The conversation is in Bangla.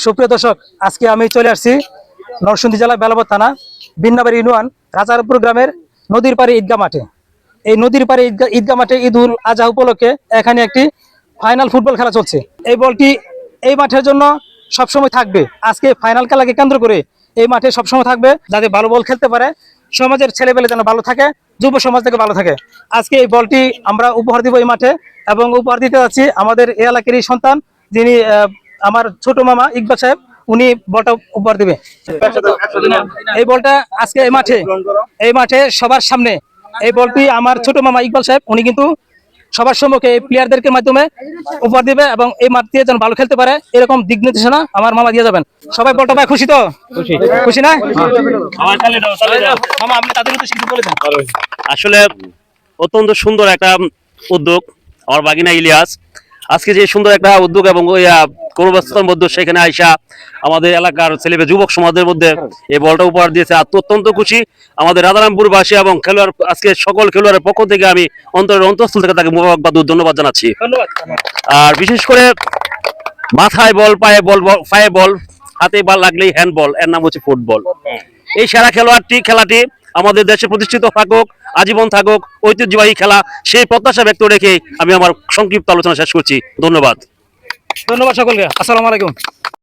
সুপ্রিয় দর্শক, আজকে আমি চলে আসছি নরসিংদী জেলা বেলাবর থানা বিন্নাবাড়ি ইউনিয়ন রাজারপুর গ্রামের নদীর পাড়ে ঈদগাহ মাঠে। এই নদীর পাড়ে ঈদগাহ মাঠে ঈদ উল আজহা উপলক্ষে এখানে একটি ফাইনাল ফুটবল খেলা চলছে। এই বলটি এই মাঠের জন্য সবসময় থাকবে। আজকে ফাইনাল খেলাকে কেন্দ্র করে এই মাঠে সবসময় থাকবে, যাতে ভালো বল খেলতে পারে, সমাজের ছেলেপেলে যেন ভালো থাকে, যুব সমাজ থেকে ভালো থাকে। আজকে এই বলটি আমরা উপহার দিব এই মাঠে, এবং উপহার দিতে যাচ্ছি আমাদের এই এলাকারই সন্তান, যিনি আমার ছোট মামা ইকবাল সাহেব, উনি বলটা উপহার দিবে। এই বলটা আজকে এই মাঠে সবার সামনে এই বলটি আমার ছোট মামা ইকবাল সাহেব, উনি কিন্তু সবার সম্মুখে এই প্লেয়ারদেরকে মাধ্যমে উপহার দিবে, এবং এই মাঠ দিয়ে যেন ভালো খেলতে পারে এরকম দিক নির্দেশনা আমার মামা দিয়ে যাবেন। সবাই বলটা পায় খুশি তো? খুশি না মামা? আপনি তাদের কিছু বলে দেন। আসলে অত্যন্ত সুন্দর একটা উদ্যোগ আমার বাগিনা ইলিয়াস, আজকে যে সুন্দর একটা উদ্যোগ এবং কর্মব্যস্ততার মধ্যে সেখানে আইসা আমাদের এলাকার ছেলে যুবক সমাজের মধ্যে এই বলটা উপহার দিয়েছে। অত্যন্ত খুশি আমাদের রাধারামপুরবাসী এবং খেলোয়াড়, আজকে সকল খেলোয়াড়ের পক্ষ থেকে আমি অন্তঃস্থল থেকে তাকে মোবারকবাদ ও ধন্যবাদ জানাচ্ছি। আর বিশেষ করে মাথায় বল, পায়ে বল, হাতে বল লাগলেই হ্যান্ডবল, এর নাম হচ্ছে ফুটবল। এই সেরা খেলাটি আমাদের দেশে প্রতিষ্ঠিত থাকুক, আজীবন থাকুক, ঐতিহ্যবাহী খেলা, সেই প্রত্যাশা ব্যক্ত রেখে আমি আমার সংক্ষিপ্ত আলোচনা শেষ করছি। ধন্যবাদ সকলকে। আসসালামু আলাইকুম।